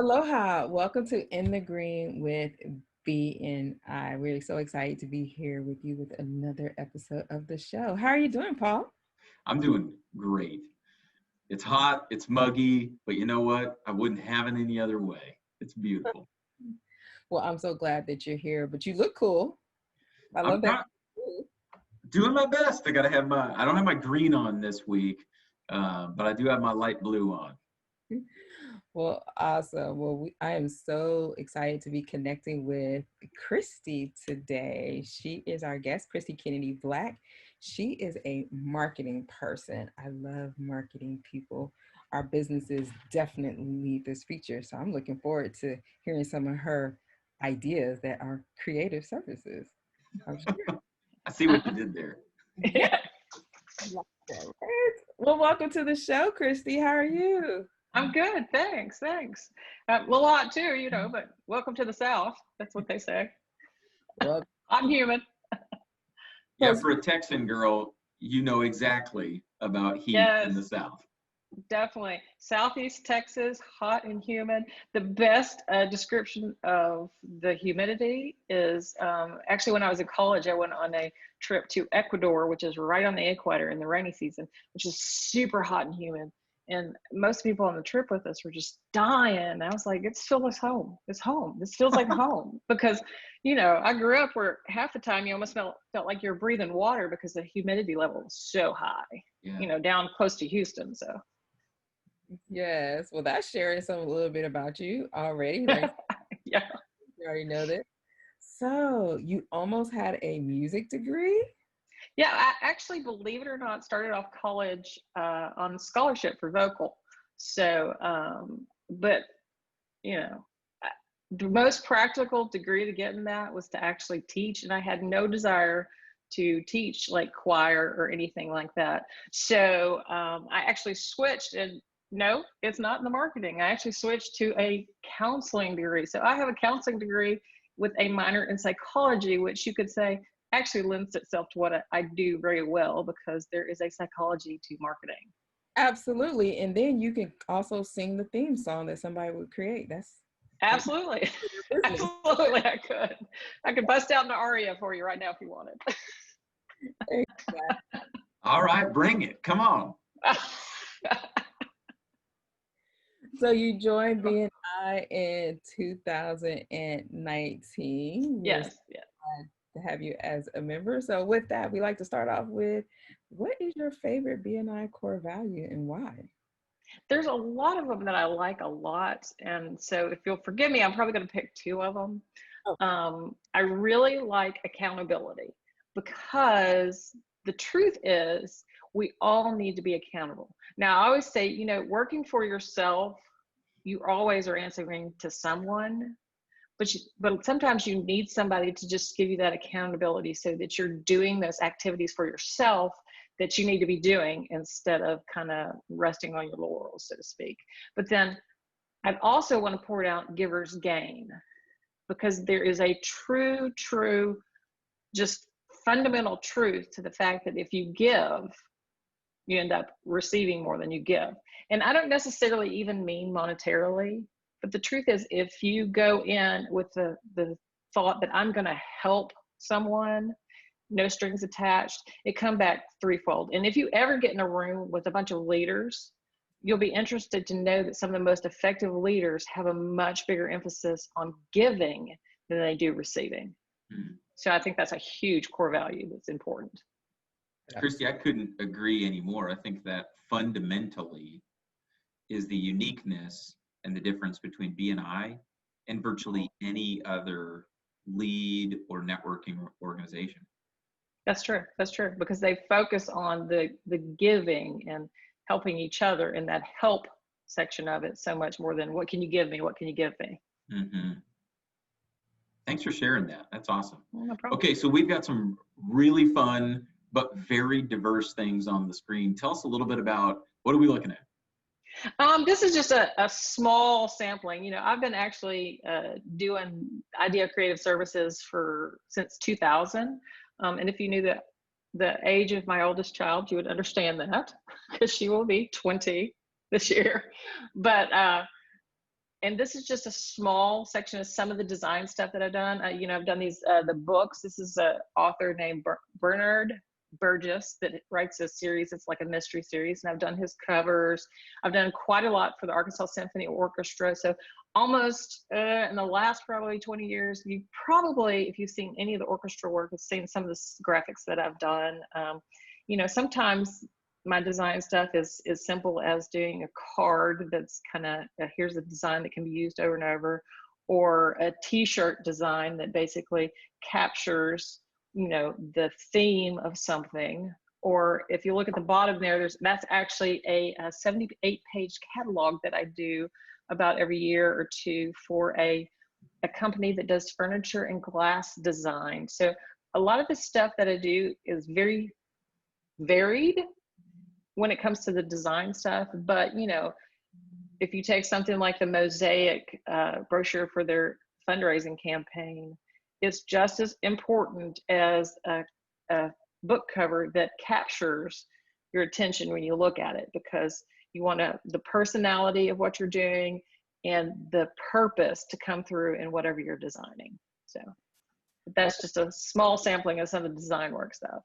Aloha, welcome to In the Green with BNI. We're so excited to be here with you with another episode of the show. How are you doing, Paul? I'm doing great. It's hot, it's muggy, but you know what? I wouldn't have it any other way. It's beautiful. Well, I'm so glad that you're here, but you look cool. I I'm love that. doing my best. I don't have my green on this week, but I do have my light blue on. Well, awesome. Well, I am so excited to be connecting with Kristy today. She is our guest, Kristy Kennedy Black. She is a marketing person. I love marketing people. Our businesses definitely need this feature. So I'm looking forward to hearing some of her ideas that are creative services. I'm sure. I see what you did there. Yeah. Well, welcome to the show, Kristy. How are you? I'm good, thanks. A little hot too, but welcome to the South. That's what they say. Well, I'm human. Yeah, for a Texan girl, you know exactly about heat in the South. Definitely. Southeast Texas, hot and humid. The best description of the humidity is actually when I was in college, I went on a trip to Ecuador, which is right on the equator in the rainy season, which is super hot and humid. And most people on the trip with us were just dying. I was like, it's feels like home. It's home. This feels like home because, I grew up where half the time you almost felt like you're breathing water because the humidity level was so high, down close to Houston. So. Yes. Well, that's sharing a little bit about you already. Yeah. You already know that. So you almost had a music degree? Yeah, I actually, believe it or not, started off college on scholarship for vocal. So, but, the most practical degree to get in that was to actually teach. And I had no desire to teach like choir or anything like that. So I actually switched, and no, it's not in the marketing. I actually switched to a counseling degree. So I have a counseling degree with a minor in psychology, which you could say actually lends itself to what I do very well, because there is a psychology to marketing. Absolutely. And then you can also sing the theme song that somebody would create. That's absolutely. Absolutely, I could bust out an aria for you right now if you wanted. Exactly. All right, bring it. Come on. So you joined BNI in 2019. Yes. To have you as a member. So with that, we like to start off with, what is your favorite BNI core value and why? There's a lot of them that I like a lot. And so if you'll forgive me, I'm probably going to pick two of them. Oh. I really like accountability, because the truth is we all need to be accountable. Now, I always say, working for yourself, you always are answering to someone. But sometimes you need somebody to just give you that accountability so that you're doing those activities for yourself that you need to be doing, instead of kind of resting on your laurels, so to speak. But then I'd also want to point out givers gain, because there is a true, just fundamental truth to the fact that if you give, you end up receiving more than you give. And I don't necessarily even mean monetarily. But the truth is, if you go in with the thought that I'm going to help someone, no strings attached, it come back threefold. And if you ever get in a room with a bunch of leaders, you'll be interested to know that some of the most effective leaders have a much bigger emphasis on giving than they do receiving. Mm-hmm. So I think that's a huge core value that's important. Kristy, I couldn't agree anymore. I think that fundamentally is the uniqueness and the difference between BNI and virtually any other lead or networking organization. That's true, because they focus on the giving and helping each other in that help section of it so much more than what can you give me, what can you give me. Mm-hmm. Thanks for sharing that. That's awesome. No problem. Okay, so we've got some really fun but very diverse things on the screen. Tell us a little bit about, what are we looking at? This is just a small sampling. I've been actually doing Idea Creative Services since 2000. And if you knew the age of my oldest child, you would understand that, because she will be 20 this year. But and this is just a small section of some of the design stuff that I've done. I've done these, the books. This is an author named Bernard Burgess that writes a series. It's like a mystery series, and I've done his covers. I've done quite a lot for the Arkansas Symphony Orchestra. So almost in the last probably 20 years, you probably, if you've seen any of the orchestra work, have seen some of the graphics that I've done. Sometimes my design stuff is as simple as doing a card that's kind of, here's a design that can be used over and over, or a t-shirt design that basically captures the theme of something. Or if you look at the bottom there, that's actually a 78-page catalog that I do about every year or two for a company that does furniture and glass design. So a lot of the stuff that I do is very varied when it comes to the design stuff. But if you take something like the Mosaic brochure for their fundraising campaign, it's just as important as a book cover that captures your attention when you look at it, because you want the personality of what you're doing and the purpose to come through in whatever you're designing. So that's just a small sampling of some of the design work stuff.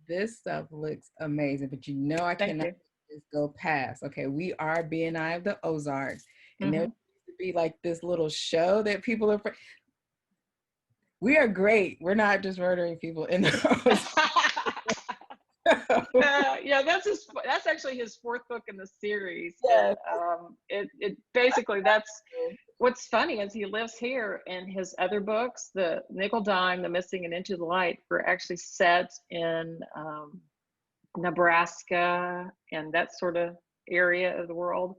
This stuff looks amazing, but I cannot just go past. Okay, we are BNI of the Ozarks, and there used to be like this little show that people are. We are great. We're not just murdering people in the that's actually his fourth book in the series. Yes. It basically, that's what's funny is he lives here, and his other books, the Nickel Dime, The Missing, and Into the Light, were actually set in Nebraska and that sort of area of the world.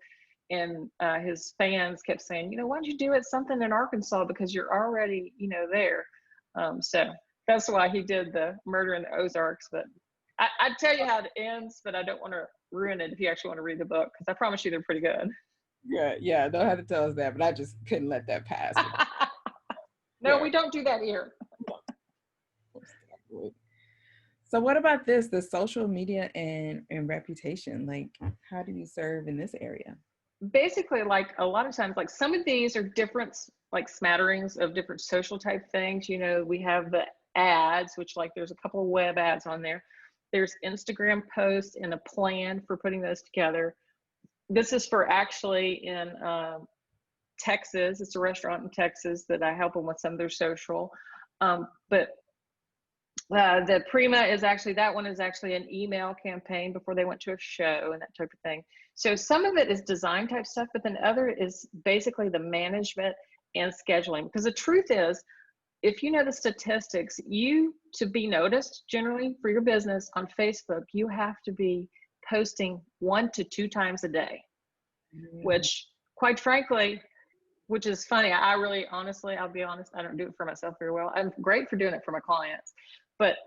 And his fans kept saying, why don't you do it something in Arkansas, because you're already, there. So that's why he did the Murder in the Ozarks. But I'd tell you how it ends, but I don't want to ruin it if you actually want to read the book, because I promise you they're pretty good. Yeah, don't have to tell us that, but I just couldn't let that pass. No, we don't do that here. So what about this, the social media and reputation? Like, how do you serve in this area? Basically, like a lot of times, like some of these are different, like smatterings of different social type things. We have the ads, which like there's a couple of web ads on there. There's Instagram posts and a plan for putting those together. This is for actually in Texas. It's a restaurant in Texas that I help them with some of their social. But the Prima is actually, that one is actually an email campaign before they went to a show and that type of thing. So some of it is design type stuff, but then other is basically the management and scheduling. Because the truth is, if you know the statistics, to be noticed generally for your business on Facebook, you have to be posting 1 to 2 times a day, which quite frankly, which is funny. I really, honestly, I'll be honest, I don't do it for myself very well. I'm great for doing it for my clients, but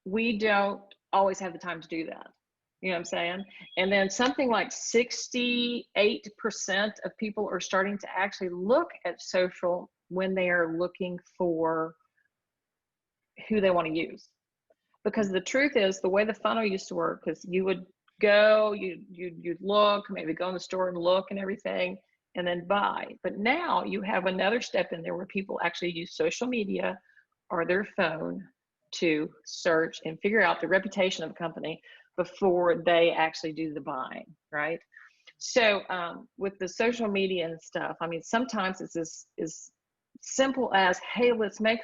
we don't always have the time to do that. You know what I'm saying? And then something like 68% of people are starting to actually look at social when they are looking for who they want to use. Because the truth is, the way the funnel used to work is you would go, you'd look, maybe go in the store and look and everything, and then buy. But now you have another step in there where people actually use social media or their phone to search and figure out the reputation of a company before they actually do the buying, right? So with the social media and stuff, I mean, sometimes it's as simple as, hey, let's make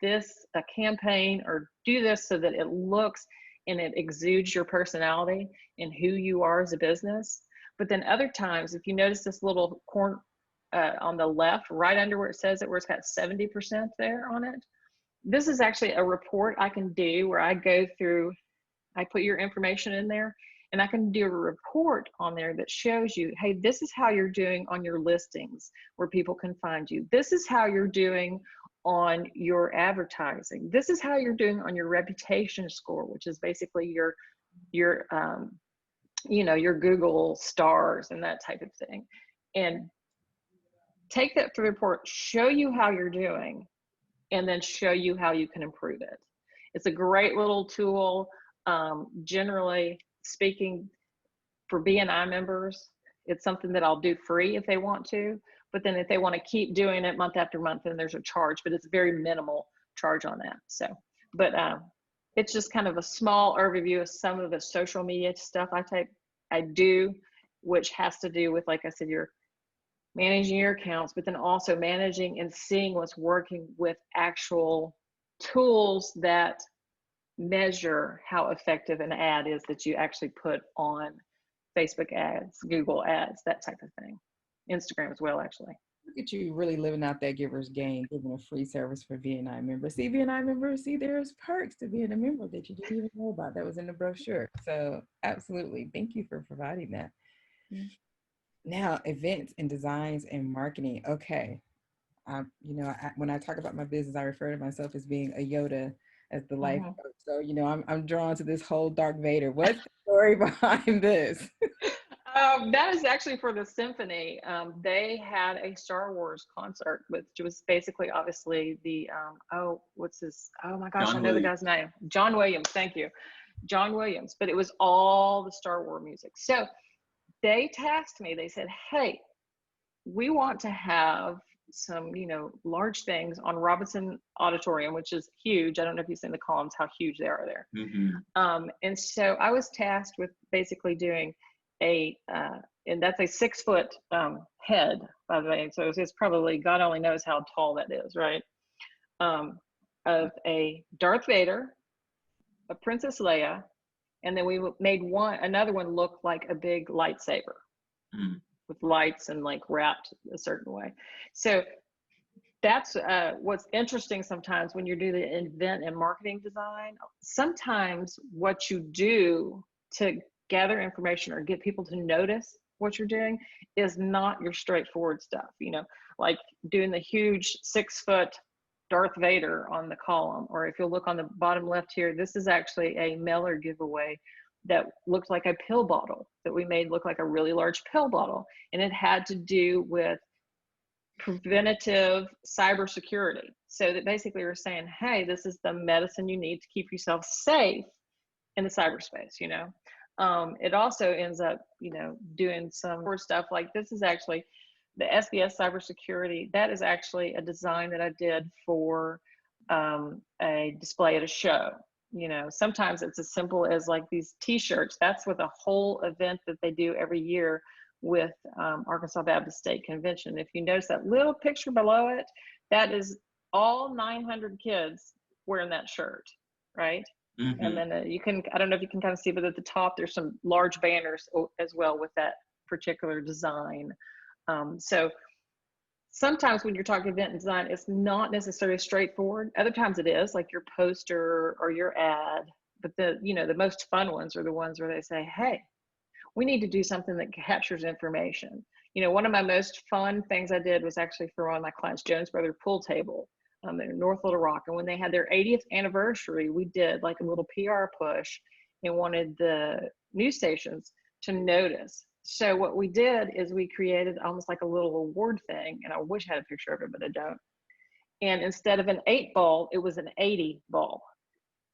this a campaign or do this so that it looks and it exudes your personality and who you are as a business. But then other times, if you notice this little corner on the left, right under where it says it, where it's got 70% there on it, this is actually a report I can do where I go through, I put your information in there, and I can do a report on there that shows you, hey, this is how you're doing on your listings where people can find you. This is how you're doing on your advertising. This is how you're doing on your reputation score, which is basically your Google stars and that type of thing. And take that through the report, show you how you're doing, and then show you how you can improve it. It's a great little tool. Generally speaking, for BNI members, it's something that I'll do free if they want to. But then if they want to keep doing it month after month, then there's a charge, but it's very minimal charge on that. So, but it's just kind of a small overview of some of the social media stuff I do, which has to do with, like I said, you're managing your accounts, but then also managing and seeing what's working with actual tools that measure how effective an ad is that you actually put on Facebook ads, Google ads, that type of thing. Instagram as well, actually. Look at you really living out that giver's game, giving a free service for BNI members. See, BNI members, see, there's perks to being a member that you didn't even know about. That was in the brochure. So absolutely. Thank you for providing that. Mm-hmm. Now, events and designs and marketing. Okay. When I talk about my business, I refer to myself as being a Yoda, as the life coach. So, I'm drawn to this whole Darth Vader. What's the story behind this? That is actually for the symphony. They had a Star Wars concert, which was basically, obviously, the what's his? Oh my gosh, I know the guy's name. John Williams. Thank you, John Williams. But it was all the Star Wars music. So they tasked me. They said, "Hey, we want to have some, large things on Robinson Auditorium, which is huge. I don't know if you've seen the columns, how huge they are there." Mm-hmm. And so I was tasked with basically doing and that's a 6-foot head, by the way. So it's probably, God only knows how tall that is, right? Of a Darth Vader, a Princess Leia, and then we made another one look like a big lightsaber with lights and like wrapped a certain way. So that's what's interesting sometimes when you're doing the event and marketing design. Sometimes what you do to gather information or get people to notice what you're doing is not your straightforward stuff, like doing the huge 6-foot Darth Vader on the column. Or if you'll look on the bottom left here, this is actually a mailer giveaway that looked like a pill bottle that we made look like a really large pill bottle. And it had to do with preventative cybersecurity. So that basically we're saying, hey, this is the medicine you need to keep yourself safe in the cyberspace, It also ends up, doing some more stuff like this is actually the SBS cybersecurity. That is actually a design that I did for a display at a show. Sometimes it's as simple as like these t-shirts. That's with a whole event that they do every year with Arkansas Baptist State Convention. If you notice that little picture below it, that is all 900 kids wearing that shirt, right? Mm-hmm. And then I don't know if you can kind of see, but at the top, there's some large banners as well with that particular design. So sometimes when you're talking event and design, it's not necessarily straightforward. Other times it is, like your poster or your ad. But the most fun ones are the ones where they say, hey, we need to do something that captures information. One of my most fun things I did was actually for one of my clients, Jones Brother Pool Table in North Little Rock. And when they had their 80th anniversary, we did like a little PR push and wanted the news stations to notice. So what we did is we created almost like a little award thing. And I wish I had a picture of it, but I don't. And instead of an 8 ball, it was an 80 ball.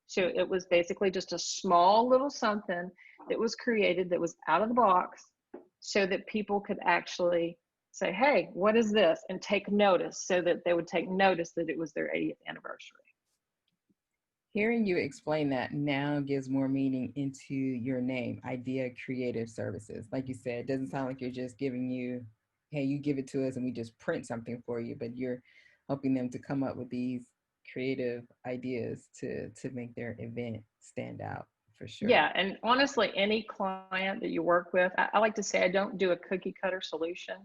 So it was basically just a small little something that was created that was out of the box so that people could actually say, hey, what is this? And take notice, so that they would take notice that it was their 80th anniversary. Hearing you explain that now gives more meaning into your name, Idea Creative Services. Like you said, it doesn't sound like you're just giving you, hey, you give it to us and we just print something for you, but you're helping them to come up with these creative ideas to make their event stand out. For sure. Yeah, and honestly, any client that you work with, I like to say I don't do a cookie cutter solution.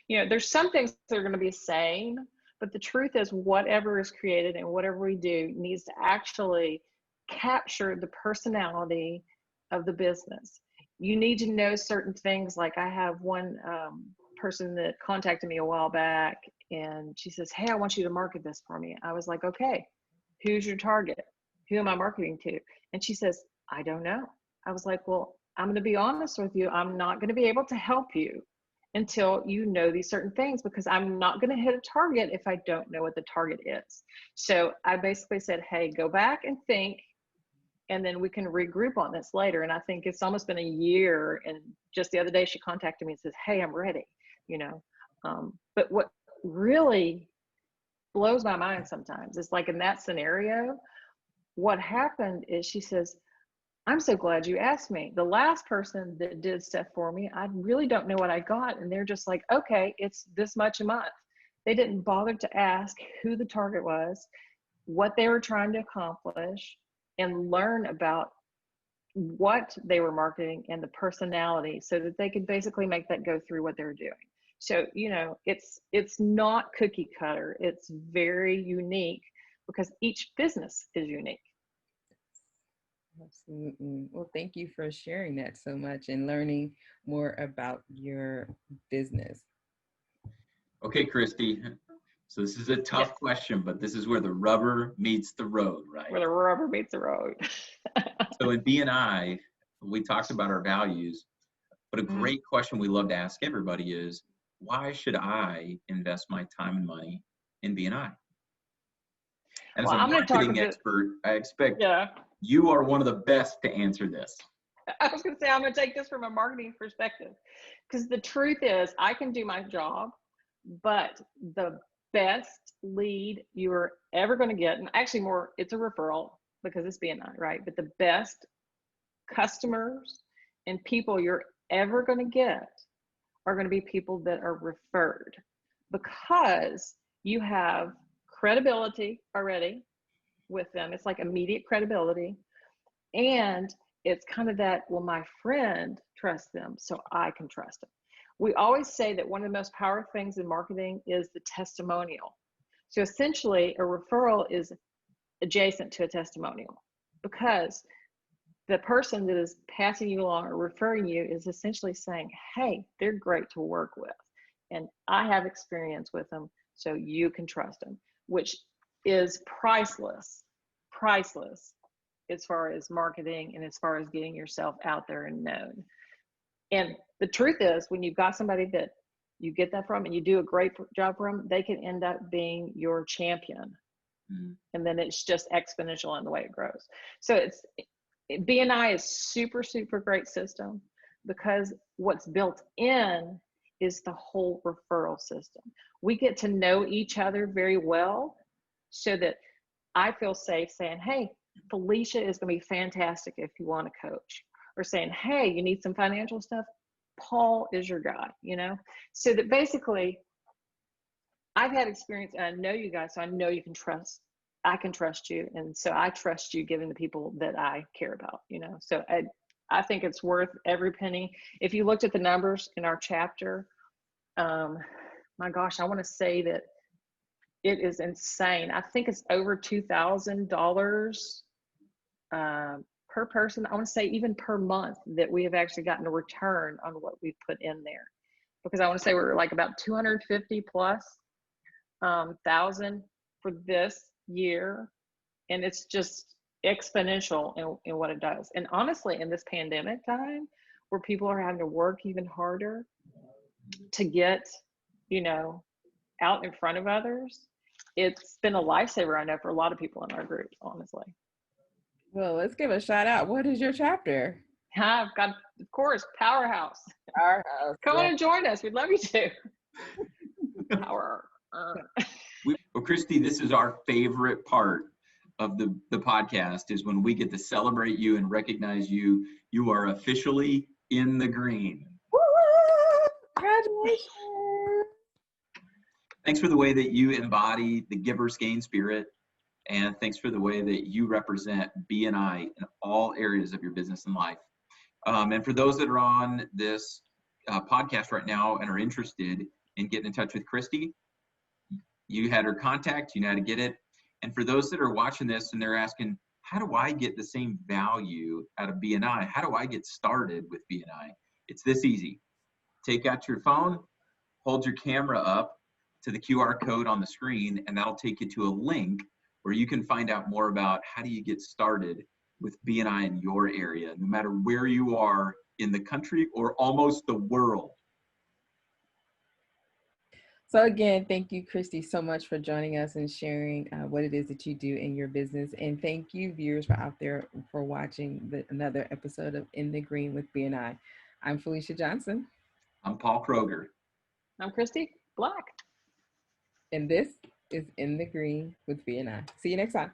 There's some things that are going to be the same, but the truth is whatever is created and whatever we do needs to actually capture the personality of the business. You need to know certain things. Like I have one person that contacted me a while back, and she says, hey, I want you to market this for me. I was like, okay, who's your target? Who am I marketing to? And she says, I don't know. I was like, well, I'm going to be honest with you. I'm not going to be able to help you until you know these certain things, because I'm not going to hit a target if I don't know what the target is. So I basically said, hey, go back and think, and then we can regroup on this later. And I think it's almost been a year. And just the other day she contacted me and says, hey, I'm ready, But what really blows my mind sometimes is like in that scenario, what happened is she says, I'm so glad you asked me. The last person that did stuff for me, I really don't know what I got. And they're just like, okay, it's this much a month. They didn't bother to ask who the target was, what they were trying to accomplish, and learn about what they were marketing and the personality so that they could basically make that go through what they were doing. So, it's not cookie cutter. It's very unique because each business is unique. Absolutely. Well, thank you for sharing that so much and learning more about your business. Okay, Kristy. So this is a tough question, but this is where the rubber meets the road, right? Where the rubber meets the road. So in BNI, we talked about our values, but a great question we love to ask everybody is, why should I invest my time and money in BNI? And as a marketing expert, I expect you are one of the best to answer this. I was going to say, I'm going to take this from a marketing perspective, because the truth is I can do my job, but the best lead you are ever going to get, and actually it's a referral because it's BNI, right? But the best customers and people you're ever going to get are going to be people that are referred, because you have credibility already with them. It's like immediate credibility. And it's kind of that, well, my friend trusts them, so I can trust them. We always say that one of the most powerful things in marketing is the testimonial. So essentially, a referral is adjacent to a testimonial, because the person that is passing you along or referring you is essentially saying, hey, they're great to work with, and I have experience with them, so you can trust them, which is priceless as far as marketing and as far as getting yourself out there and known. And the truth is, when you've got somebody that you get that from and you do a great job for them, they can end up being your champion. And then it's just exponential in the way it grows. So BNI is super, super great system, because what's built in is the whole referral system. We get to know each other very well, so that I feel safe saying, hey, Felicia is going to be fantastic if you want a coach, or saying, hey, you need some financial stuff, Paul is your guy, so that basically I've had experience and I know you guys, so I know you can trust, I can trust you. And so I trust you giving the people that I care about, so I think it's worth every penny. If you looked at the numbers in our chapter, my gosh, I want to say that it is insane. I think it's over $2,000 per person. I want to say even per month that we have actually gotten a return on what we've put in there, because I want to say we're like about 250 plus thousand for this year, and it's just exponential in what it does. And honestly, in this pandemic time, where people are having to work even harder to get out in front of others, it's been a lifesaver, I know, for a lot of people in our group, honestly. Well, let's give a shout out. What is your chapter? I've got, of course, Powerhouse. Powerhouse. Come on and join us. We'd love you to. Power. Well, Kristy, this is our favorite part of the podcast, is when we get to celebrate you and recognize you. You are officially in the green. Woo! Congratulations. Thanks for the way that you embody the giver's gain spirit. And thanks for the way that you represent BNI in all areas of your business and life. And for those that are on this podcast right now and are interested in getting in touch with Kristy, you had her contact, you know how to get it. And for those that are watching this and they're asking, how do I get the same value out of BNI? How do I get started with BNI? It's this easy. Take out your phone, hold your camera up to the QR code on the screen, and that'll take you to a link where you can find out more about how do you get started with BNI in your area, no matter where you are in the country or almost the world. So again, thank you, Kristy, so much for joining us and sharing what it is that you do in your business. And thank you, viewers, for out there for watching another episode of In the Green with BNI. I'm Felicia Johnson. I'm Paul Kroger. I'm Kristy. Black. And this is In the Green with BNI. See you next time.